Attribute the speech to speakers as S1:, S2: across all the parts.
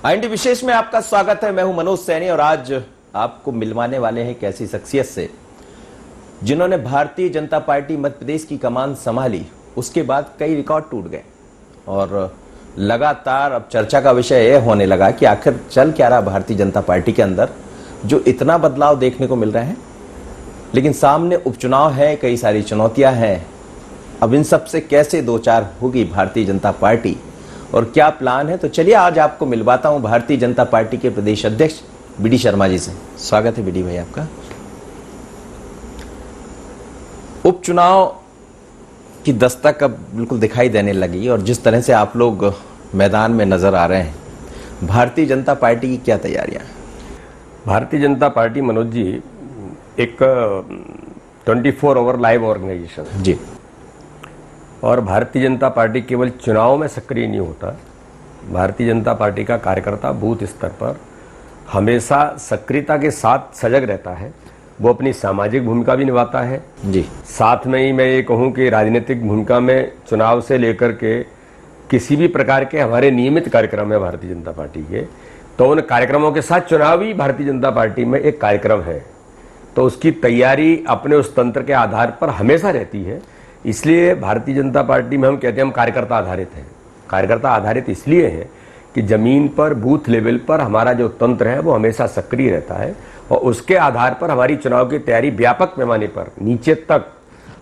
S1: IND विशेष में आपका स्वागत है। मैं हूं मनोज सैनी और आज आपको मिलवाने वाले हैं एक ऐसी शख्सियत से जिन्होंने भारतीय जनता पार्टी मध्य प्रदेश की कमान संभाली। उसके बाद कई रिकॉर्ड टूट गए और लगातार अब चर्चा का विषय यह होने लगा कि आखिर चल क्या रहा भारतीय जनता पार्टी के अंदर जो इतना बदलाव देखने को मिल रहे हैं। लेकिन सामने उपचुनाव है, कई सारी चुनौतियां हैं। अब इन सब से कैसे दो चार होगी भारतीय जनता पार्टी और क्या प्लान है, तो चलिए आज आपको मिलवाता हूं भारतीय जनता पार्टी के प्रदेश अध्यक्ष बीडी शर्मा जी से। स्वागत है बीडी भाई आपका। उपचुनाव की दस्तक अब बिल्कुल दिखाई देने लगी और जिस तरह से आप लोग मैदान में नजर आ रहे हैं, भारतीय जनता पार्टी की क्या तैयारियां हैं?
S2: भारतीय जनता पार्टी मनोज जी एक 24 आवर लाइव ऑर्गेनाइजेशन है
S1: जी।
S2: और भारतीय जनता पार्टी केवल चुनाव में सक्रिय नहीं होता। भारतीय जनता पार्टी का कार्यकर्ता बूथ स्तर पर हमेशा सक्रियता के साथ सजग रहता है। वो अपनी सामाजिक भूमिका भी निभाता है
S1: जी।
S2: साथ में ही मैं ये कहूं कि राजनीतिक भूमिका में चुनाव से लेकर के किसी भी प्रकार के हमारे नियमित कार्यक्रम है भारतीय जनता पार्टी के, तो उन कार्यक्रमों के साथ चुनाव भी भारतीय जनता पार्टी में एक कार्यक्रम है, तो उसकी तैयारी अपने उस तंत्र के आधार पर हमेशा रहती है। इसलिए भारतीय जनता पार्टी में हम कहते हैं हम कार्यकर्ता आधारित हैं। कार्यकर्ता आधारित इसलिए है कि जमीन पर बूथ लेवल पर हमारा जो तंत्र है वो हमेशा सक्रिय रहता है और उसके आधार पर हमारी चुनाव की तैयारी व्यापक पैमाने पर नीचे तक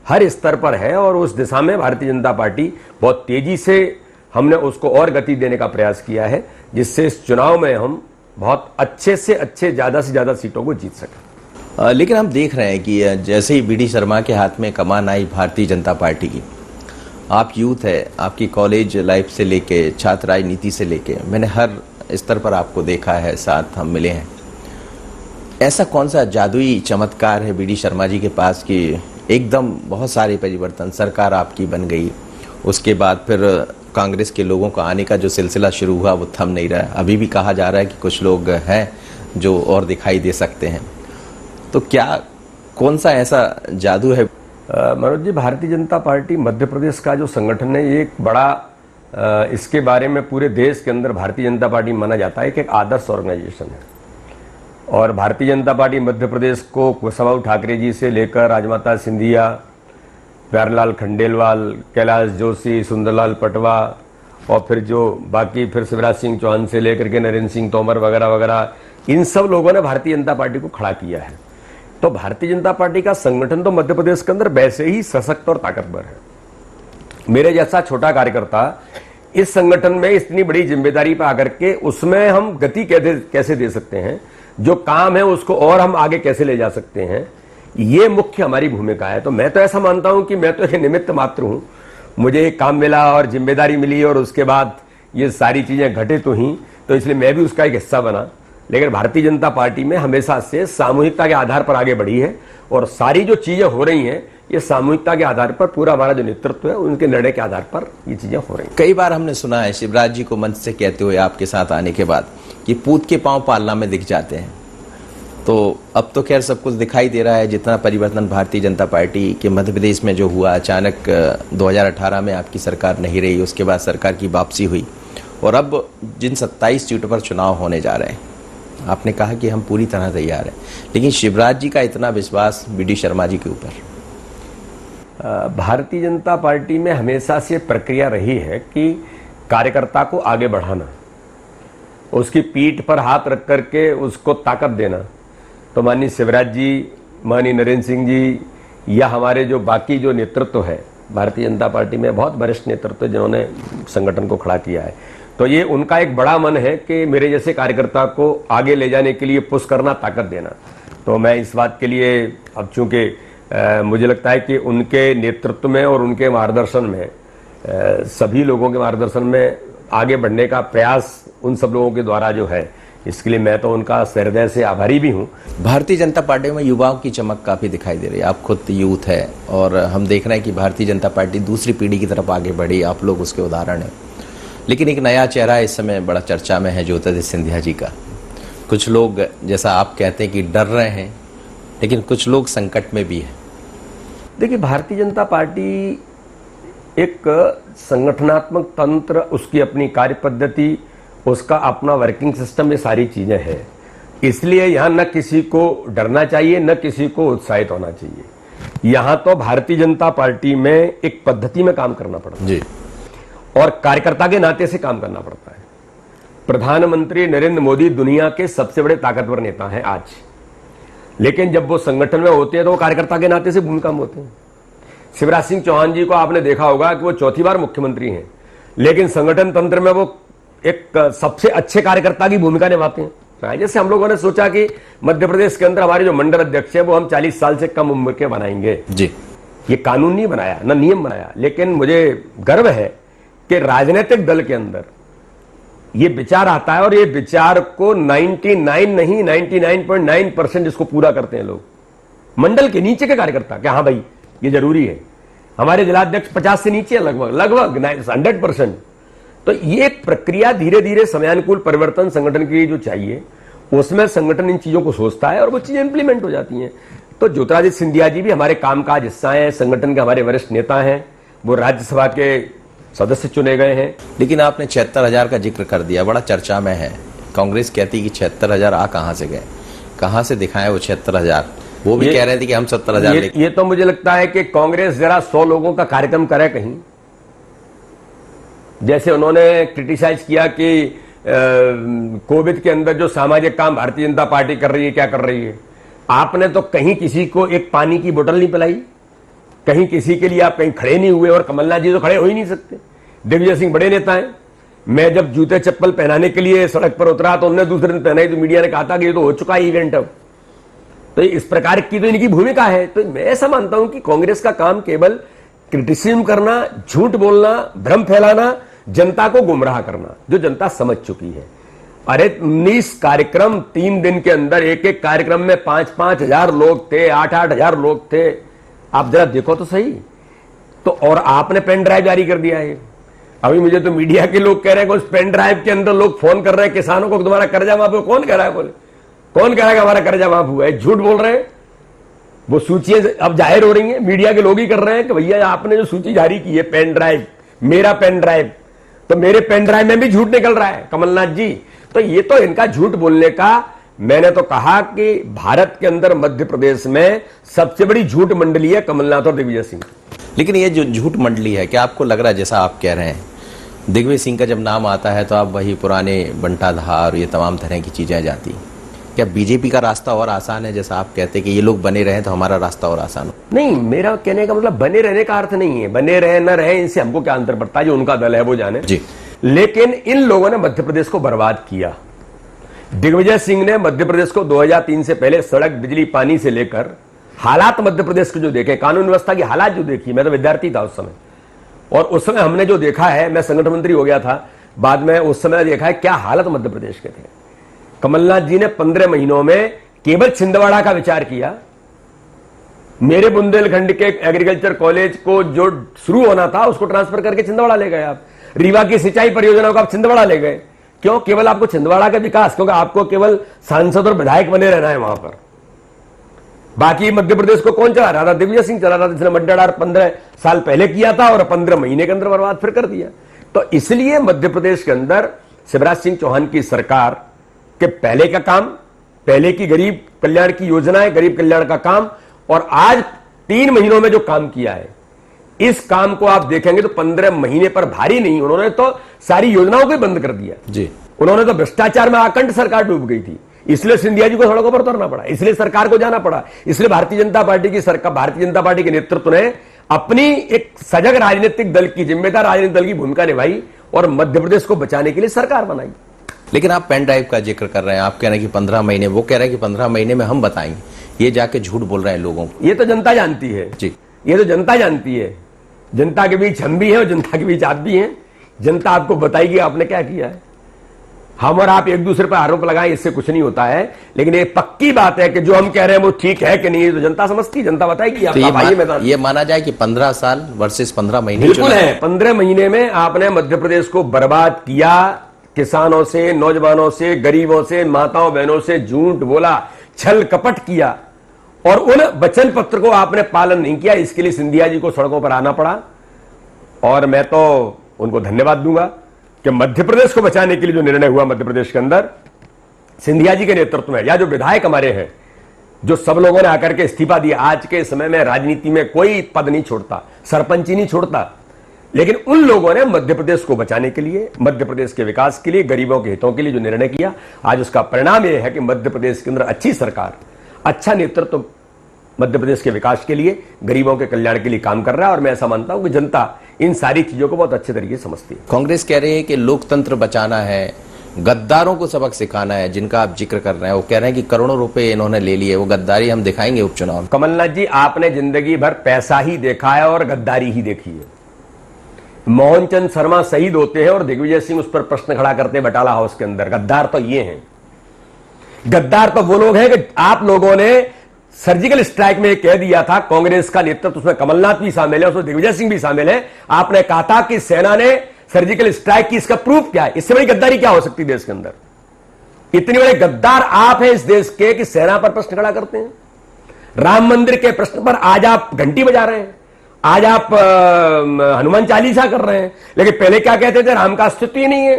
S2: हर स्तर पर है और उस दिशा में भारतीय जनता पार्टी बहुत तेजी से हमने उसको और गति देने का प्रयास किया है, जिससे इस चुनाव में हम बहुत अच्छे से अच्छे ज्यादा से ज्यादा सीटों को जीत सकें।
S1: लेकिन हम देख रहे हैं कि जैसे ही बीडी शर्मा के हाथ में कमान आई भारतीय जनता पार्टी की, आप यूथ है, आपकी कॉलेज लाइफ से लेके छात्र राजनीति से लेके मैंने हर स्तर पर आपको देखा है, साथ हम मिले हैं। ऐसा कौन सा जादुई चमत्कार है बीडी शर्मा जी के पास कि एकदम बहुत सारे परिवर्तन, सरकार आपकी बन गई, उसके बाद फिर कांग्रेस के लोगों का आने का जो सिलसिला शुरू हुआ वो थम नहीं रहा। अभी भी कहा जा रहा है कि कुछ लोग हैं जो और दिखाई दे सकते हैं, तो क्या कौन सा ऐसा जादू है?
S2: मनोज जी, भारतीय जनता पार्टी मध्य प्रदेश का जो संगठन है ये एक बड़ा इसके बारे में पूरे देश के अंदर भारतीय जनता पार्टी माना जाता है कि एक आदर्श ऑर्गेनाइजेशन है। और भारतीय जनता पार्टी मध्य प्रदेश को कुशवाहा ठाकरे जी से लेकर राजमाता सिंधिया, प्यारेलाल खंडेलवाल, कैलाश जोशी, सुंदरलाल पटवा और फिर जो बाकी फिर शिवराज सिंह चौहान से लेकर के नरेंद्र सिंह तोमर वगैरह वगैरह, इन सब लोगों ने भारतीय जनता पार्टी को खड़ा किया है। तो भारतीय जनता पार्टी का संगठन तो मध्य प्रदेश के अंदर वैसे ही सशक्त और ताकतवर है। मेरे जैसा छोटा कार्यकर्ता इस संगठन में इतनी बड़ी जिम्मेदारी पर आकर के उसमें हम गति कैसे दे सकते हैं, जो काम है उसको और हम आगे कैसे ले जा सकते हैं, ये मुख्य हमारी भूमिका है। तो मैं तो ऐसा मानता हूं कि मैं तो एक निमित्त मात्र हूं। मुझे एक काम मिला और जिम्मेदारी मिली और उसके बाद ये सारी चीजें घटित हुई, तो इसलिए मैं भी उसका एक हिस्सा बना। लेकिन भारतीय जनता पार्टी में हमेशा से सामूहिकता के आधार पर आगे बढ़ी है और सारी जो चीजें हो रही हैं ये सामूहिकता के आधार पर, पूरा हमारा जो नेतृत्व है उनके निर्णय के आधार पर ये चीजें हो रही हैं।
S1: कई बार हमने सुना है शिवराज जी को मंच से कहते हुए आपके साथ आने के बाद कि पूत के पांव पालना में दिख जाते हैं। तो अब तो खैर सब कुछ दिखाई दे रहा है। जितना परिवर्तन भारतीय जनता पार्टी के मध्य प्रदेश में जो हुआ, अचानक 2018 में आपकी सरकार नहीं रही, उसके बाद सरकार की वापसी हुई और अब जिन 27 सीटों पर चुनाव होने जा रहे हैं, आपने कहा कि हम पूरी तरह तैयार हैं। लेकिन शिवराज जी का इतना विश्वास बीडी शर्मा जी के ऊपर?
S2: भारतीय जनता पार्टी में हमेशा से प्रक्रिया रही है कि कार्यकर्ता को आगे बढ़ाना, उसकी पीठ पर हाथ रख करके उसको ताकत देना। तो माननीय शिवराज जी, माननीय नरेंद्र सिंह जी या हमारे जो बाकी जो नेतृत्व है भारतीय जनता पार्टी में, बहुत वरिष्ठ नेतृत्व जिन्होंने संगठन को खड़ा किया है, तो ये उनका एक बड़ा मन है कि मेरे जैसे कार्यकर्ता को आगे ले जाने के लिए पुश करना, ताकत देना। तो मैं इस बात के लिए अब चूंकि मुझे लगता है कि उनके नेतृत्व में और उनके मार्गदर्शन में, सभी लोगों के मार्गदर्शन में आगे बढ़ने का प्रयास उन सब लोगों के द्वारा जो है, इसके लिए मैं तो उनका हृदय से आभारी भी हूँ।
S1: भारतीय जनता पार्टी में युवाओं की चमक काफी दिखाई दे रही है। आप खुद यूथ है और हम देख रहे हैं कि भारतीय जनता पार्टी दूसरी पीढ़ी की तरफ आगे बढ़ी, आप लोग उसके उदाहरण हैं। लेकिन एक नया चेहरा इस समय बड़ा चर्चा में है, ज्योतिरादित्य सिंधिया जी का। कुछ लोग, जैसा आप कहते हैं कि डर रहे हैं, लेकिन कुछ लोग संकट में भी हैं।
S2: देखिए, भारतीय जनता पार्टी एक संगठनात्मक तंत्र, उसकी अपनी कार्य पद्धति उसका अपना वर्किंग सिस्टम, ये सारी चीजें हैं। इसलिए यहां न किसी को डरना चाहिए, न किसी को उत्साहित होना चाहिए। यहां तो भारतीय जनता पार्टी में एक पद्धति में काम करना पड़ता है
S1: जी,
S2: और कार्यकर्ता के नाते से काम करना पड़ता है। प्रधानमंत्री नरेंद्र मोदी दुनिया के सबसे बड़े ताकतवर नेता हैं आज, लेकिन जब वो संगठन में होते हैं तो वो कार्यकर्ता के नाते से भूमिका में होते हैं। शिवराज सिंह चौहान जी को आपने देखा होगा कि वो चौथी बार मुख्यमंत्री हैं, लेकिन संगठन तंत्र में वो एक सबसे अच्छे कार्यकर्ता की भूमिका निभाते हैं। जैसे हम लोगों ने सोचा कि मध्य प्रदेश के अंदर हमारे जो मंडल अध्यक्ष है वो हम 40 साल से कम उम्र के बनाएंगे
S1: जी।
S2: ये कानून नहीं बनाया, ना नियम बनाया, लेकिन मुझे गर्व है कि राजनीतिक दल के अंदर ये विचार आता है और ये विचार को 99 नहीं 99.9% इसको पूरा करते हैं लोग, मंडल के नीचे के कार्यकर्ता। कि हाँ भाई ये जरूरी है। हमारे जिलाध्यक्ष 50 से नीचे लगभग 100%। तो ये प्रक्रिया धीरे धीरे समयानुकूल परिवर्तन संगठन की जो चाहिए उसमें संगठन इन चीजों को सोचता है और वो चीजें इंप्लीमेंट हो जाती हैं। तो ज्योतिरादित्य सिंधिया जी भी हमारे कामकाज हिस्सा हैं, संगठन के हमारे वरिष्ठ नेता हैं, वो राज्यसभा के सदस्य चुने गए हैं।
S1: लेकिन आपने 76,000 का जिक्र कर दिया, बड़ा चर्चा में है। कांग्रेस कहती कि 76,000 आ कहां से गए, कहां से दिखाएं वो 76,000? वो भी कह रहे थे कि हम 70,000 लेके।
S2: ये तो मुझे लगता है कि कांग्रेस जरा 100 लोगों का कार्यक्रम करे कहीं। जैसे उन्होंने क्रिटिसाइज किया कि कोविड के अंदर जो सामाजिक काम भारतीय जनता पार्टी कर रही है, क्या कर रही है। आपने तो कहीं किसी को एक पानी की बोतल नहीं पिलाई, कहीं किसी के लिए आप कहीं खड़े नहीं हुए, और कमलनाथ जी तो खड़े हो ही नहीं सकते। दिग्विजय सिंह बड़े नेता हैं। मैं जब जूते चप्पल पहनाने के लिए सड़क पर उतरा तो उन्होंने दूसरे दिन पहनाई तो मीडिया ने कहा था कि ये तो हो चुका है इवेंट अब। तो इस प्रकार की तो इनकी भूमिका है। तो मैं ऐसा मानता हूं कि कांग्रेस का काम केवल क्रिटिसिज्म करना, झूठ बोलना, भ्रम फैलाना, जनता को गुमराह करना, जो जनता समझ चुकी है। अरे 19 कार्यक्रम 3 दिन के अंदर, एक एक कार्यक्रम में 5-5 हजार लोग थे, 8-8 हजार लोग थे। आप जरा देखो तो सही। तो और आपने पेन ड्राइव जारी कर दिया है। अभी मुझे तो मीडिया के लोग कह रहे हैं कि उस पेन ड्राइव के अंदर लोग फोन कर रहे हैं किसानों को, तुम्हारा कर्जा माफ हुआ। कौन कह रहा है? बोले कौन कह रहा है कि हमारा कर्जा माफ हुआ है? झूठ बोल रहे हैं। वो सूचियां अब जाहिर हो रही हैं, मीडिया के लोग ही कर रहे हैं कि भैया आपने जो सूची जारी की है पेन ड्राइव, मेरा पेन ड्राइव, तो मेरे पेन ड्राइव में भी झूठ निकल रहा है कमलनाथ जी। तो ये तो इनका झूठ बोलने का, मैंने तो कहा कि भारत के अंदर मध्य प्रदेश में सबसे बड़ी झूठ मंडली है कमलनाथ और दिग्विजय सिंह।
S1: लेकिन ये जो झूठ मंडली है, क्या आपको लग रहा है, जैसा आप कह रहे हैं, दिग्विजय सिंह का जब नाम आता है तो आप वही पुराने बंटाधार, ये तमाम तरह की चीजें जाती, क्या बीजेपी का रास्ता और आसान है? जैसा आप कहते हैं कि ये लोग बने रहे तो हमारा रास्ता और आसान हो।
S2: नहीं, मेरा कहने का मतलब बने रहने का अर्थ नहीं है, बने रहे न रहे इनसे हमको क्या अंतर पड़ता है, जो उनका दल है वो जाने
S1: जी।
S2: लेकिन इन लोगों ने मध्य प्रदेश को बर्बाद किया। दिग्विजय सिंह ने मध्य प्रदेश को 2003 से पहले सड़क, बिजली, पानी से लेकर हालात मध्य प्रदेश के जो देखे, कानून व्यवस्था की हालात जो देखी, मैं तो विद्यार्थी था उस समय, और उस समय हमने जो देखा है, मैं संगठन मंत्री हो गया था बाद में, उस समय देखा है क्या हालत मध्य प्रदेश के थे। कमलनाथ जी ने 15 महीनों में केवल छिंदवाड़ा का विचार किया। मेरे बुंदेलखंड के एग्रीकल्चर कॉलेज को जो शुरू होना था उसको ट्रांसफर करके छिंदवाड़ा ले गए आप। रीवा की सिंचाई परियोजना को आप छिंदवाड़ा ले गए। क्यों? केवल आपको छिंदवाड़ा का विकास, क्योंकि आपको केवल सांसद और विधायक बने रहना है वहां पर। बाकी मध्य प्रदेश को कौन चला रहा था? दिग्विजय सिंह चला रहा था, जिसने मड्डाडार 15 साल पहले किया था और 15 महीने के अंदर बर्बाद फिर कर दिया। तो इसलिए मध्य प्रदेश के अंदर शिवराज सिंह चौहान की सरकार के पहले का काम, पहले की गरीब कल्याण की योजनाएं, गरीब कल्याण का काम, और आज 3 महीनों में जो काम किया है, इस काम को आप देखेंगे तो 15 महीने पर भारी नहीं। उन्होंने तो सारी योजनाओं को बंद कर दिया
S1: जी।
S2: उन्होंने तो भ्रष्टाचार में आकंठ सरकार डूब गई थी, इसलिए सिंधिया जी को सड़कों पर उतरना पड़ा, इसलिए सरकार को जाना पड़ा, इसलिए भारतीय जनता पार्टी की सरकार, भारतीय जनता पार्टी के नेतृत्व ने अपनी एक सजग राजनीतिक दल की, जिम्मेदार राजनीतिक दल की भूमिका निभाई और मध्य प्रदेश को बचाने के लिए सरकार बनाई।
S1: लेकिन आप पेन ड्राइव का जिक्र कर रहे हैं, आप कह रहे हैं कि 15 महीने, वो कह रहे हैं कि 15 महीने में हम बताएंगे, ये जाके झूठ बोल रहे हैं लोगों को।
S2: ये तो जनता जानती है
S1: जी,
S2: ये तो जनता जानती है। जनता के बीच हम भी हैं और जनता के बीच आप भी हैं। जनता आपको बताएगी आपने क्या किया है। हम और आप एक दूसरे पर आरोप लगाएं, इससे कुछ नहीं होता है, लेकिन ये पक्की बात है कि जो हम कह रहे हैं वो ठीक है कि नहीं, तो जनता समझती, जनता बताएगी।
S1: तो ये माना जाए कि 15 साल वर्सेस 15 महीने
S2: बिल्कुल है। 15 महीने में आपने मध्य प्रदेश को बर्बाद किया। किसानों से, नौजवानों से, गरीबों से, माताओं बहनों से झूठ बोला, छल कपट किया, और उन वचन पत्र को आपने पालन नहीं किया। इसके लिए सिंधिया जी को सड़कों पर आना पड़ा, और मैं तो उनको धन्यवाद दूंगा। कि मध्य प्रदेश को बचाने के लिए जो निर्णय हुआ मध्य प्रदेश के अंदर सिंधिया जी के नेतृत्व में, या जो विधायक हमारे हैं, जो सब लोगों ने आकर के इस्तीफा दिया। आज के समय में राजनीति में कोई पद नहीं छोड़ता, सरपंच ही नहीं छोड़ता, लेकिन उन लोगों ने मध्य प्रदेश को बचाने के लिए, मध्य प्रदेश के विकास के लिए, गरीबों के हितों के लिए जो निर्णय किया, आज उसका परिणाम यह है कि मध्य प्रदेश के अंदर अच्छी सरकार, अच्छा नेतृत्व मध्य प्रदेश के विकास के लिए, गरीबों के कल्याण के लिए काम कर रहा है। और मैं ऐसा मानता हूं कि जनता इन सारी चीजों को बहुत अच्छे तरीके से समझती है।
S1: कांग्रेस कह रही है कि लोकतंत्र बचाना है, गद्दारों को सबक सिखाना है, जिनका आप जिक्र कर रहे हैं। वो कह रहे हैं कि करोड़ों रुपए इन्होंने ले लिए, वो गद्दारी हम दिखाएंगे उपचुनाव में।
S2: कमलनाथ जी, आपने जिंदगी भर पैसा ही देखा है और गद्दारी ही देखी है। मोहनचंद शर्मा शहीद होते हैं और दिग्विजय सिंह उस पर प्रश्न खड़ा करते हैं बटाला हाउस के अंदर। गद्दार तो ये हैं। गद्दार तो वो लोग हैं कि आप लोगों ने सर्जिकल स्ट्राइक में कह दिया था, कांग्रेस का नेतृत्व, उसमें कमलनाथ भी शामिल है, उसमें दिग्विजय सिंह भी शामिल है। आपने कहा था कि सेना ने सर्जिकल स्ट्राइक की, इसका प्रूफ क्या है? इससे बड़ी गद्दारी क्या हो सकती है देश के अंदर? इतने बड़े गद्दार आप हैं इस देश के कि सेना पर प्रश्न खड़ा करते हैं। राम मंदिर के प्रश्न पर आज आप घंटी बजा रहे हैं, आज आप हनुमान चालीसा कर रहे हैं, लेकिन पहले क्या कहते थे? राम का अस्तित्व ही नहीं है,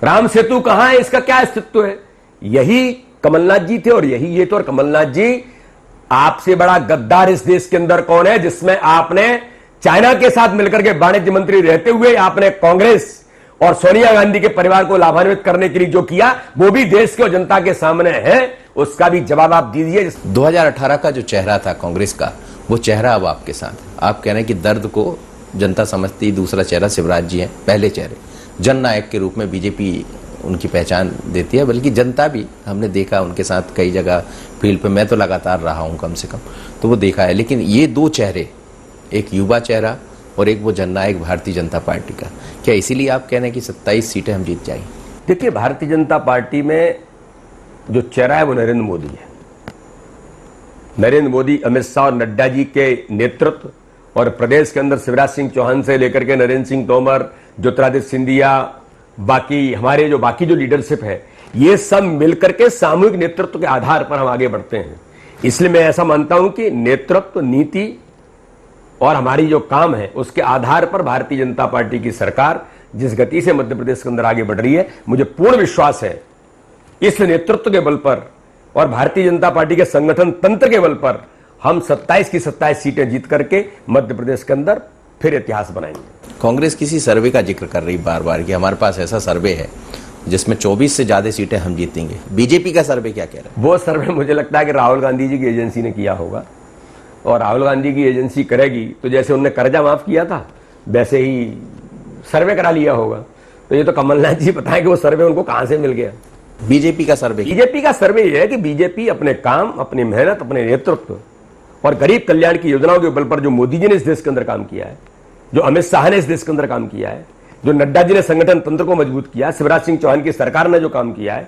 S2: राम सेतु कहां है, इसका क्या अस्तित्व है? यही कमलनाथ जी थे और यही ये तो। और कमलनाथ जी, आपसे बड़ा गद्दार इस देश के अंदर कौन है, जिसमें आपने चाइना के साथ मिलकर के वाणिज्य मंत्री रहते हुए आपने कांग्रेस और सोनिया गांधी के परिवार को लाभान्वित करने के लिए जो किया, वो भी देश के और जनता के सामने है। उसका भी जवाब आप दीजिए।
S1: 2018 का जो चेहरा था कांग्रेस का, वो चेहरा अब आपके साथ। आप कह रहे हैं कि दर्द को जनता समझती। दूसरा चेहरा शिवराज जी है, पहले चेहरे जननायक के रूप में बीजेपी उनकी पहचान देती है, बल्कि जनता भी, हमने देखा उनके साथ कई जगह फील्ड पे, मैं तो लगातार रहा हूं कम से कम, तो वो देखा है। लेकिन ये दो चेहरे, एक युवा चेहरा और एक वो जननायक भारतीय जनता पार्टी का, क्या इसीलिए आप कह रहे हैं कि 27 सीटें हम जीत जाएंगे?
S2: देखिए, भारतीय जनता पार्टी में जो चेहरा है वो नरेंद्र मोदी है। नरेंद्र मोदी, अमित शाह और नड्डा जी के नेतृत्व, और प्रदेश के अंदर शिवराज सिंह चौहान से लेकर के नरेंद्र सिंह तोमर, ज्योतिरादित्य सिंधिया, बाकी हमारे जो बाकी जो लीडरशिप है, ये सब मिलकर के सामूहिक नेतृत्व के आधार पर हम आगे बढ़ते हैं। इसलिए मैं ऐसा मानता हूं कि नेतृत्व, नीति और हमारी जो काम है, उसके आधार पर भारतीय जनता पार्टी की सरकार जिस गति से मध्य प्रदेश के अंदर आगे बढ़ रही है, मुझे पूर्ण विश्वास है इस नेतृत्व के बल पर और भारतीय जनता पार्टी के संगठन तंत्र के बल पर हम 27 की 27 सीटें जीत करके मध्य प्रदेश के अंदर फिर इतिहास बनाएंगे।
S1: कांग्रेस किसी सर्वे का जिक्र कर रही बार बार कि हमारे पास ऐसा सर्वे है जिसमें 24 से ज्यादा सीटें हम जीतेंगे। बीजेपी का सर्वे क्या कह रहा है?
S2: वो सर्वे मुझे लगता है कि राहुल गांधी जी की एजेंसी ने किया होगा, और राहुल गांधी की एजेंसी करेगी तो जैसे उन्होंने कर्जा माफ किया था वैसे ही सर्वे करा लिया होगा। तो ये तो कमलनाथ जी बताएं कि वो सर्वे उनको कहां से मिल गया।
S1: बीजेपी का सर्वे
S2: ये है कि बीजेपी अपने काम, अपनी मेहनत, अपने नेतृत्व और गरीब कल्याण की योजनाओं के बल पर जो मोदी जी ने इस देश के अंदर काम किया है, जो अमित शाह ने इस देश के अंदर काम किया है, जो नड्डा जी ने संगठन तंत्र को मजबूत किया, शिवराज सिंह चौहान की सरकार ने जो काम किया है,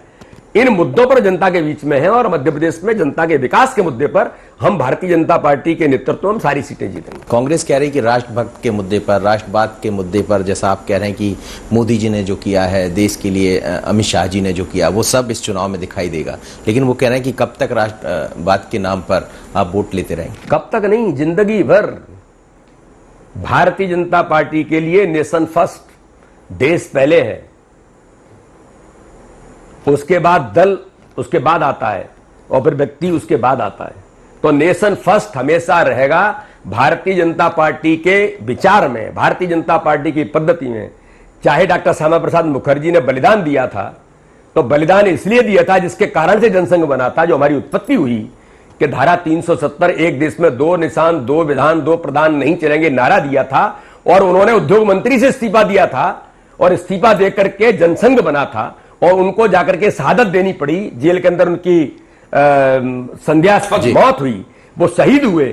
S2: इन मुद्दों पर जनता के बीच में है। और मध्य प्रदेश में जनता के विकास के मुद्दे पर हम भारतीय जनता पार्टी के नेतृत्व में सारी सीटें जीतेंगे।
S1: कांग्रेस कह रही कि राष्ट्रभक्त के मुद्दे पर, राष्ट्रवाद के मुद्दे पर, जैसा आप कह रहे हैं कि मोदी जी ने जो किया है देश के लिए, अमित शाह जी ने जो किया, वो सब इस चुनाव में दिखाई देगा। लेकिन वो कह रहे हैं कि कब तक राष्ट्रवाद के नाम पर आप वोट लेते रहेंगे?
S2: कब तक नहीं, जिंदगी भर। भारतीय जनता पार्टी के लिए नेशन फर्स्ट, देश पहले है, उसके बाद दल, उसके बाद आता है, और फिर व्यक्ति उसके बाद आता है। तो नेशन फर्स्ट हमेशा रहेगा भारतीय जनता पार्टी के विचार में, भारतीय जनता पार्टी की पद्धति में। चाहे डॉक्टर श्यामा प्रसाद मुखर्जी ने बलिदान दिया था, तो बलिदान इसलिए दिया था जिसके कारण से जनसंघ बना था, जो हमारी उत्पत्ति हुई कि धारा 370, एक देश में दो निशान, दो विधान, दो प्रधान नहीं चलेंगे, नारा दिया था। और उन्होंने उद्योग मंत्री से इस्तीफा दिया था, और इस्तीफा देकर के जनसंघ बना था, और उनको जाकर के शहादत देनी पड़ी, जेल के अंदर उनकी संध्यास्पद मौत हुई, वो शहीद हुए।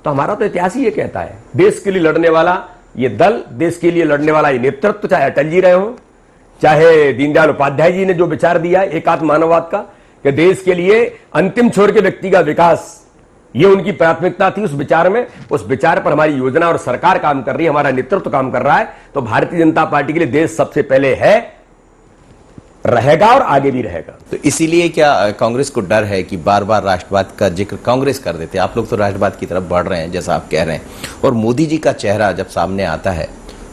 S2: तो हमारा तो इतिहास ही ये कहता है, देश के लिए लड़ने वाला ये दल, देश के लिए लड़ने वाला ये नेतृत्व, चाहे अटल जी रहे हो, चाहे दीनदयाल उपाध्याय जी ने जो विचार दिया एकात्म मानववाद का, कि देश के लिए अंतिम छोर के व्यक्ति का विकास, ये उनकी प्राथमिकता थी। उस विचार में, उस विचार पर हमारी योजना और सरकार काम कर रही है, हमारा नेतृत्व काम कर रहा है। तो भारतीय जनता पार्टी के लिए देश सबसे पहले है, रहेगा और आगे भी रहेगा।
S1: तो इसीलिए क्या कांग्रेस को डर है कि बार बार राष्ट्रवाद का जिक्र कांग्रेस कर देते हैं? आप लोग तो राष्ट्रवाद की तरफ बढ़ रहे हैं जैसा आप कह रहे हैं, और मोदी जी का चेहरा जब सामने आता है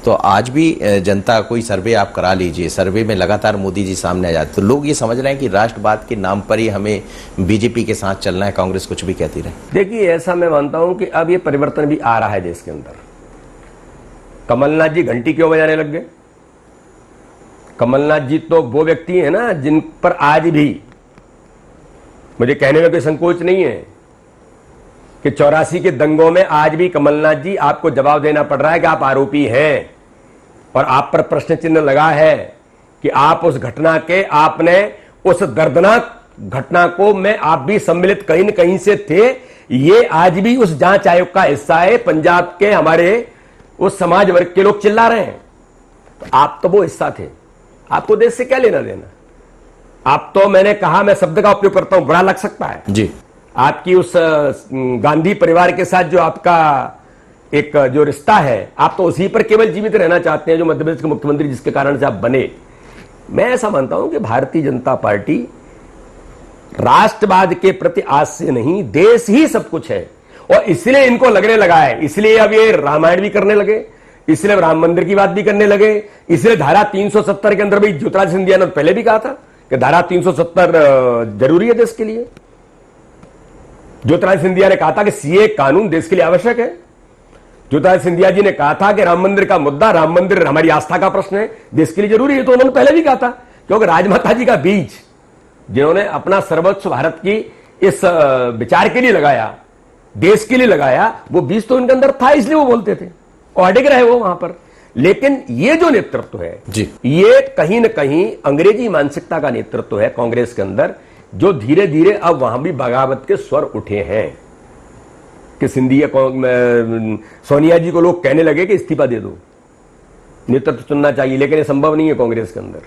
S1: तो आज भी जनता कोई सर्वे आप करा लीजिए, सर्वे में लगातार मोदी जी सामने आ जाते, तो लोग ये समझ रहे हैं कि राष्ट्रवाद के नाम पर ही हमें बीजेपी के साथ चलना है, कांग्रेस कुछ भी कहती रहे।
S2: देखिए, ऐसा मैं मानता हूं कि अब ये परिवर्तन भी आ रहा है देश के अंदर। कमलनाथ जी घंटी क्यों बजाने लग गए? कमलनाथ जी तो वो व्यक्ति है ना जिन पर आज भी मुझे कहने में कोई संकोच नहीं है कि 84 के दंगों में आज भी कमलनाथ जी आपको जवाब देना पड़ रहा है कि आप आरोपी हैं, और आप पर प्रश्न चिन्ह लगा है कि आप उस घटना के, आपने उस दर्दनाक घटना को में आप भी सम्मिलित कहीं न कहीं से थे। ये आज भी उस जांच आयोग का हिस्सा है। पंजाब के हमारे उस समाज वर्ग के लोग चिल्ला रहे हैं, तो आप तो वो हिस्सा थे, आपको देश से क्या लेना देना? आप तो, मैंने कहा, मैं शब्द का उपयोग करता हूं, बुरा लग सकता है
S1: जी,
S2: आपकी उस गांधी परिवार के साथ जो आपका एक जो रिश्ता है, आप तो उसी पर केवल जीवित रहना चाहते हैं, जो मध्य प्रदेश के मुख्यमंत्री जिसके कारण से आप बने। मैं ऐसा मानता हूं कि भारतीय जनता पार्टी राष्ट्रवाद के प्रति आज से नहीं, देश ही सब कुछ है, और इसलिए इनको लगने लगा है, इसलिए अब ये रामायण भी करने लगे, इसलिए राम मंदिर की बात भी करने लगे, इसलिए धारा 370 के अंदर भी ज्योतिरादित्य सिंधिया ने पहले भी कहा था कि धारा 370 जरूरी है देश के लिए। ज्योतिरादित्य सिंधिया ने कहा था कि सीए कानून देश के लिए आवश्यक है। ज्योतिरादित्य सिंधिया जी ने कहा था कि राम मंदिर का मुद्दा, राम मंदिर हमारी आस्था का प्रश्न है, देश के लिए जरूरी है, तो उन्होंने पहले भी कहा था। क्योंकि राजमाता जी का बीज जिन्होंने अपना सर्वोच्च भारत की इस विचार के लिए लगाया, देश के लिए लगाया, वो बीज तो उनके अंदर था, इसलिए वो बोलते थे और अडिग रहे वो वहां पर। लेकिन ये जो नेतृत्व है
S1: जी,
S2: ये कहीं न कहीं अंग्रेजी मानसिकता का नेतृत्व है कांग्रेस के अंदर, जो धीरे धीरे अब वहां भी बगावत के स्वर उठे हैं कि सिंधिया, सोनिया जी को लोग कहने लगे कि इस्तीफा दे दो, नेतृत्व चुनना चाहिए, लेकिन ये संभव नहीं है कांग्रेस के अंदर।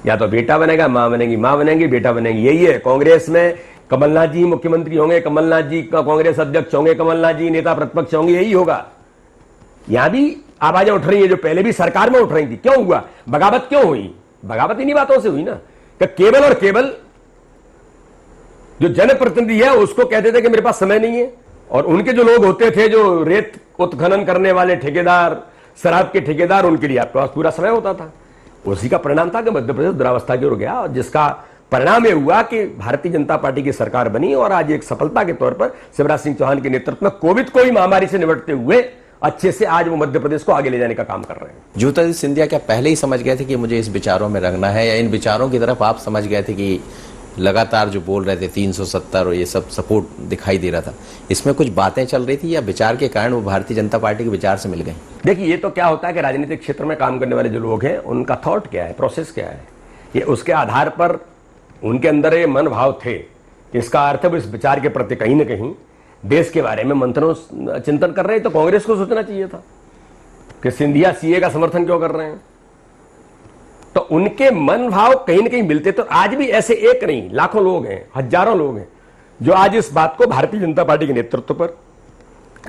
S2: या तो बेटा बनेगा, मां बनेगी, मां बनेगी, बेटा बनेगी, यही है कांग्रेस में। कमलनाथ जी मुख्यमंत्री होंगे, कमलनाथ जी का कांग्रेस अध्यक्ष होंगे, कमलनाथ जी नेता प्रतिपक्ष होंगे, यही होगा। यहां भी आवाजें उठ रही है जो पहले भी सरकार में उठ रही थी। क्यों हुआ बगावत? क्यों हुई बगावत? इन्हीं बातों से हुई ना कि केवल और केवल जो जनप्रतिनिधि है उसको कहते थे कि मेरे पास समय नहीं है, और उनके जो लोग होते थे, जो रेत उत्खनन करने वाले ठेकेदार, शराब के ठेकेदार, उनके लिए आपके पास पूरा समय होता था। उसी का परिणाम था कि मध्य प्रदेश दुरावस्था की ओर गया, और जिसका परिणाम यह हुआ कि भारतीय जनता पार्टी की सरकार बनी, और आज एक सफलता के तौर पर शिवराज सिंह चौहान के नेतृत्व में कोविड को ही महामारी से निपटते हुए अच्छे से आज वो मध्य प्रदेश को आगे ले जाने का काम कर रहे हैं।
S1: ज्योतिरादित्य सिंधिया क्या पहले ही समझ गए थे कि मुझे इस विचारों में रंगना है, या इन विचारों की तरफ आप समझ गए थे कि लगातार जो बोल रहे थे 370 और ये सब सपोर्ट दिखाई दे रहा था, इसमें कुछ बातें चल रही थी, या विचार के कारण वो भारतीय जनता पार्टी के विचार से मिल गई?
S2: देखिए, ये तो क्या होता है कि राजनीतिक क्षेत्र में काम करने वाले जो लोग हैं उनका थॉट क्या है, प्रोसेस क्या है, ये उसके आधार पर उनके अंदर ये मन भाव थे। इसका अर्थ है इस विचार के प्रति कहीं ना कहीं देश के बारे में मंथन चिंतन कर रहे हैं। तो कांग्रेस को सोचना चाहिए था कि सिंधिया सीए का समर्थन क्यों कर रहे हैं, तो उनके मन भाव कहीं ना कहीं मिलते। तो आज भी ऐसे एक नहीं, लाखों लोग हैं, हजारों लोग हैं जो आज इस बात को भारतीय जनता पार्टी के नेतृत्व पर,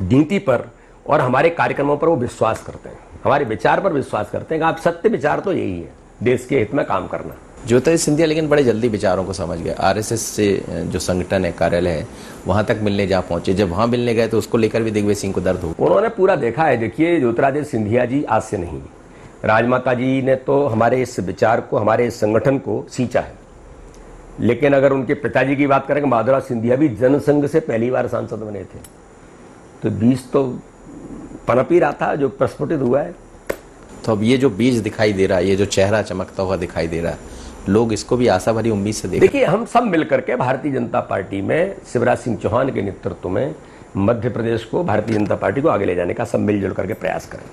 S2: नीति पर और हमारे कार्यक्रमों पर वो विश्वास करते हैं, हमारे विचार पर विश्वास करते हैं कि आप सत्य विचार तो यही है, देश के हित में काम करना।
S1: ज्योतिरादित्य सिंधिया लेकिन बड़े जल्दी विचारों को समझ गए। आरएसएस से जो संगठन है, कार्यालय है, वहां तक मिलने जा पहुंचे। जब वहां मिलने गए तो उसको लेकर भी दिग्विजय सिंह को दर्द हो।
S2: उन्होंने पूरा देखा है। देखिए, ज्योतिरादित्य सिंधिया जी आज से नहीं, राजमाता जी ने तो हमारे इस विचार को, हमारे इस संगठन को सींचा है। लेकिन अगर उनके पिताजी की बात करें, माधवराज सिंधिया भी जनसंघ से पहली बार सांसद बने थे, तो बीज तो पनप ही रहा था जो प्रस्फुटित हुआ है।
S1: तो अब ये जो बीज दिखाई दे रहा है, ये जो चेहरा चमकता हुआ दिखाई दे रहा है, लोग इसको भी आशा भरी उम्मीद से देखें।
S2: देखिए, हम सब मिलकर के भारतीय जनता पार्टी में शिवराज सिंह चौहान के नेतृत्व में मध्य प्रदेश को, भारतीय जनता पार्टी को आगे ले जाने का सब मिलजुल करके प्रयास करें।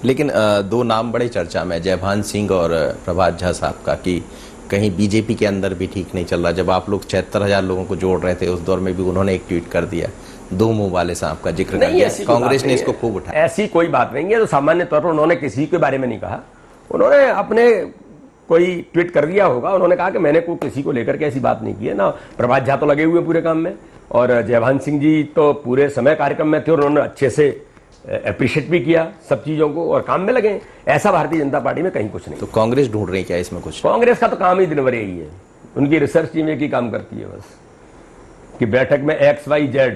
S1: लेकिन दो नाम बड़े चर्चा में, जयभान सिंह और प्रभात झा साहब का, कि कहीं बीजेपी के अंदर भी ठीक नहीं चल रहा। जब आप लोग 76,000 लोगों को जोड़ रहे थे उस दौर में भी उन्होंने एक ट्वीट कर दिया, दो मुंह वाले साहब का जिक्र कर दिया, कांग्रेस ने इसको खूब उठाया।
S2: ऐसी कोई बात नहीं है। तो सामान्य तौर पर उन्होंने किसी के बारे में नहीं कहा, उन्होंने अपने कोई ट्वीट कर दिया होगा। उन्होंने कहा कि मैंने कोई किसी को लेकर के ऐसी बात नहीं की है ना। प्रभात झा तो लगे हुए पूरे काम में, और जयभान सिंह जी तो पूरे समय कार्यक्रम में थे और उन्होंने अच्छे से अप्रिशिएट भी किया सब चीजों को और काम में लगे। ऐसा भारतीय जनता पार्टी में कहीं कुछ नहीं।
S1: तो कांग्रेस ढूंढ रही क्या इसमें कुछ?
S2: कांग्रेस का तो काम ही दिन भर यही है, उनकी रिसर्च टीम एक ही काम करती है बस, कि बैठक में XYZ।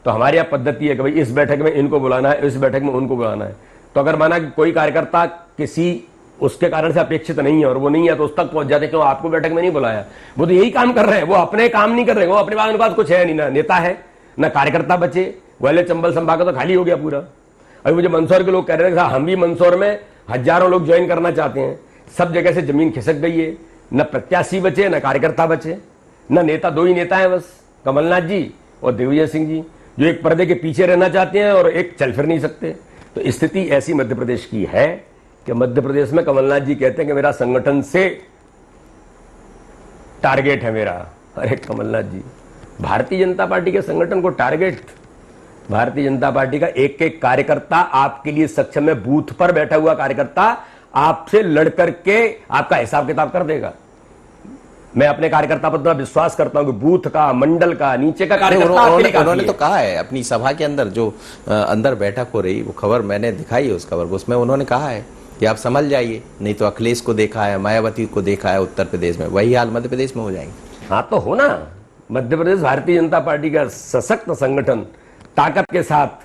S2: तो हमारे यहाँ पद्धति है कि भाई इस बैठक में इनको बुलाना है, इस बैठक में उनको बुलाना है। तो अगर माना कि कोई कार्यकर्ता किसी उसके कारण से अपेक्षित नहीं है और वो नहीं है तो उस तक पहुंच जाते, क्यों आपको बैठक में नहीं बुलाया? वो तो यही काम कर रहे हैं, वो अपने काम नहीं कर रहे, वो अपने पास कुछ है नहीं, ना नेता है ना कार्यकर्ता बचे। ग्वालियर चंबल संभाग तो खाली हो गया पूरा। अभी मुझे मंदसौर के लोग कह रहे थे हम भी मंदसौर में हजारों लोग ज्वाइन करना चाहते हैं, सब जगह से जमीन खिसक गई है, न प्रत्याशी बचे न कार्यकर्ता बचे, न नेता, दो ही नेता है बस, कमलनाथ जी और दिग्विजय सिंह जी, जो एक पर्दे के पीछे रहना चाहते हैं और एक चल फिर नहीं सकते। तो स्थिति ऐसी मध्य प्रदेश की है कि मध्य प्रदेश में कमलनाथ जी कहते हैं कि मेरा संगठन से टारगेट है मेरा। अरे कमलनाथ जी, भारतीय जनता पार्टी के संगठन को टारगेट? भारतीय जनता पार्टी का एक एक कार्यकर्ता आपके लिए सक्षम है, बूथ पर बैठा हुआ कार्यकर्ता आपसे लड़ करके आपका हिसाब किताब कर देगा। मैं अपने कार्यकर्ता पर इतना विश्वास करता हूं कि बूथ का, मंडल का, नीचे का कार्यकर्ता
S1: उन्होंने तो कहा है अपनी सभा के अंदर, जो अंदर बैठक हो रही, वो खबर मैंने दिखाई है उस खबर को, उसमें उन्होंने कहा है कि आप संभल जाइए, नहीं तो अखिलेश को देखा है, मायावती को देखा है उत्तर प्रदेश में, वही हाल मध्य प्रदेश में हो जाएंगे।
S2: हाँ तो हो ना, मध्य प्रदेश भारतीय जनता पार्टी का सशक्त संगठन ताकत के साथ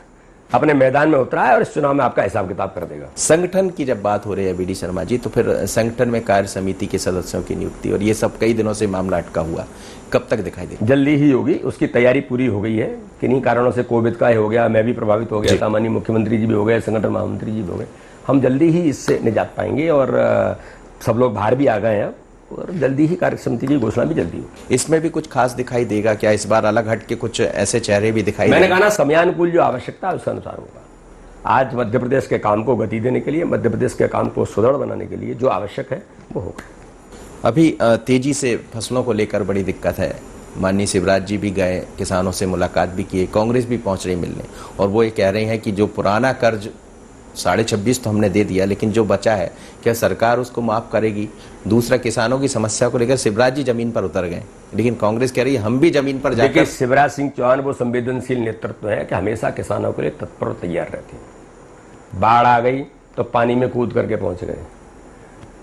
S2: अपने मैदान में उतरा है और इस चुनाव में आपका हिसाब किताब कर देगा।
S1: संगठन की जब बात हो रही है बीडी शर्मा जी, तो फिर संगठन में कार्य समिति के सदस्यों की नियुक्ति और ये सब कई दिनों से मामला अटका हुआ, कब तक दिखाई देगा?
S2: जल्दी ही होगी, उसकी तैयारी पूरी हो गई है। किन्हीं कारणों से कोविड का हो गया, मैं भी प्रभावित हो गया, सामान्य मुख्यमंत्री जी भी हो गए, संगठन महामंत्री जी भी हो गए, हम जल्दी ही इससे निजात पाएंगे और सब लोग बाहर भी आ गए हैं और जल्दी ही कार्य समिति की घोषणा भी जल्दी होगी।
S1: इसमें भी कुछ खास दिखाई देगा क्या इस बार? अलग हट के कुछ ऐसे चेहरे भी दिखाई?
S2: मैंने कहा ना, समयानुकूल जो आवश्यकता है उसके अनुसार होगा। आज मध्य प्रदेश के काम को गति देने के लिए, मध्य प्रदेश के काम को सुदृढ़ बनाने के लिए जो आवश्यक है वो होगा।
S1: अभी तेजी से फसलों को लेकर बड़ी दिक्कत है। माननीय शिवराज जी भी गए, किसानों से मुलाकात भी की, कांग्रेस भी पहुंच रही मिलने, और वो ये कह रहे हैं कि जो पुराना कर्ज 26.5 तो हमने दे दिया, लेकिन जो बचा है क्या सरकार उसको माफ करेगी? दूसरा, किसानों की समस्या को लेकर शिवराज जी जमीन पर उतर गए, लेकिन कांग्रेस कह रही है हम भी जमीन पर जाकर।
S2: देखिए, शिवराज सिंह चौहान वो संवेदनशील नेतृत्व है कि हमेशा किसानों के लिए तत्पर और तैयार रहते हैं। बाढ़ आ गई तो पानी में कूद करके पहुंच गए,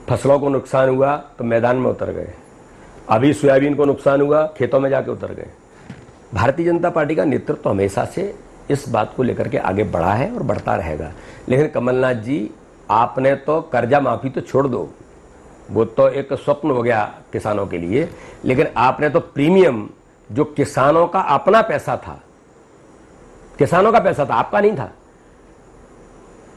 S2: फसलों को नुकसान हुआ तो मैदान में उतर गए, अभी सोयाबीन को नुकसान हुआ खेतों में जाके उतर गए। भारतीय जनता पार्टी का नेतृत्व हमेशा से इस बात को लेकर के आगे बढ़ा है और बढ़ता रहेगा। लेकिन कमलनाथ जी, आपने तो कर्जा माफी तो छोड़ दो, वो तो एक स्वप्न हो गया किसानों के लिए, लेकिन आपने तो प्रीमियम जो किसानों का अपना पैसा था, किसानों का पैसा था, आपका नहीं था,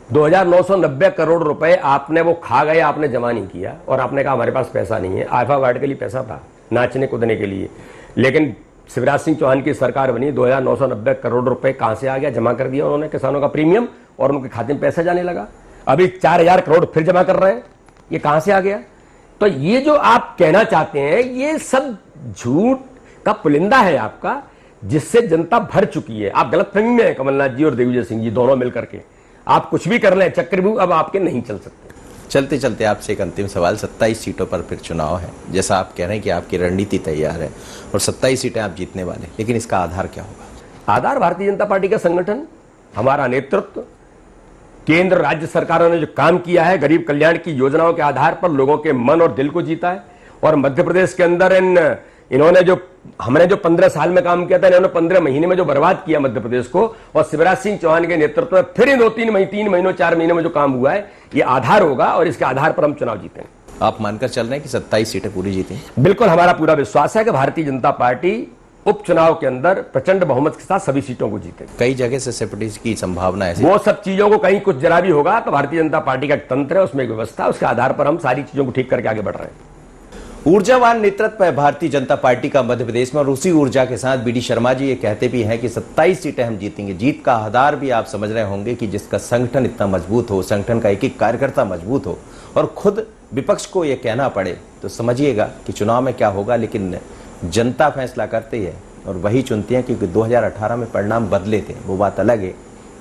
S2: 2990 करोड़ रुपए आपने वो खा गए, आपने जमा नहीं किया और आपने कहा हमारे पास पैसा नहीं है। आइफा अवार्ड के लिए पैसा था, नाचने कूदने के लिए, लेकिन शिवराज सिंह चौहान की सरकार बनी, 2990 करोड़ रुपए कहां से आ गया? जमा कर दिया उन्होंने किसानों का प्रीमियम और उनके खाते में पैसा जाने लगा। अभी 4000 करोड़ फिर जमा कर रहे हैं, ये कहां से आ गया? तो ये जो आप कहना चाहते हैं ये सब झूठ का पुलिंदा है आपका, जिससे जनता भर चुकी है। आप गलतफहमी में हैं कमलनाथ जी और दिग्विजय सिंह जी दोनों मिलकर के, आप कुछ भी कर लें, चक्रव्यूह अब आपके नहीं चल सकते।
S1: चलते चलते आपसे एक अंतिम सवाल, 27 सीटों पर फिर चुनाव है, जैसा आप कह रहे हैं कि आपकी रणनीति तैयार है और 27 सीटें आप जीतने वाले, लेकिन इसका आधार क्या होगा?
S2: आधार भारतीय जनता पार्टी का संगठन, हमारा नेतृत्व, केंद्र राज्य सरकारों ने जो काम किया है, गरीब कल्याण की योजनाओं के आधार पर लोगों के मन और दिल को जीता है। और मध्य प्रदेश के अंदर इन्होंने जो, हमने जो 15 साल में काम किया था, इन्होंने 15 महीने में जो बर्बाद किया मध्य प्रदेश को, और शिवराज सिंह चौहान के नेतृत्व में फिर 3 महीनों 4 महीनों में जो काम हुआ है, ये आधार होगा और इसके आधार पर हम चुनाव जीतेंगे।
S1: आप मानकर चल रहे हैं कि 27 सीटें पूरी जीतेंगे?
S2: बिल्कुल, हमारा पूरा विश्वास है कि भारतीय जनता पार्टी उपचुनाव के अंदर प्रचंड बहुमत के साथ सभी सीटों को जीतेगी।
S1: कई जगह से सेपरेटिज्म की संभावना है,
S2: वो सब चीजों को कहीं कुछ जरा भी होगा तो भारतीय जनता पार्टी का एक तंत्र है, उसमें एक व्यवस्था है, उसके आधार पर हम सारी चीजों को ठीक करके आगे बढ़ रहे हैं।
S1: ऊर्जावान नेतृत्व है भारतीय जनता पार्टी का मध्य प्रदेश में, और उसी ऊर्जा के साथ बीडी शर्मा जी ये कहते भी हैं कि 27 सीटें हम जीतेंगे। जीत का आधार भी आप समझ रहे होंगे कि जिसका संगठन इतना मजबूत हो, संगठन का एक एक कार्यकर्ता मजबूत हो और खुद विपक्ष को यह कहना पड़े, तो समझिएगा कि चुनाव में क्या होगा। लेकिन जनता फैसला करती है और वही चुनती है, क्योंकि 2018 में परिणाम बदले थे। वो बात अलग है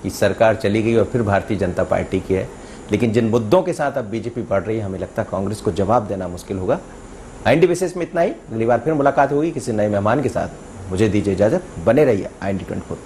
S1: कि सरकार चली गई और फिर भारतीय जनता पार्टी की है, लेकिन जिन मुद्दों के साथ अब बीजेपी बढ़ रही है, हमें लगता है कांग्रेस को जवाब देना मुश्किल होगा। IND विशेष में इतना ही, अगली बार फिर मुलाकात होगी किसी नए मेहमान के साथ। मुझे दीजिए इजाजत, बने रहिए IND 24।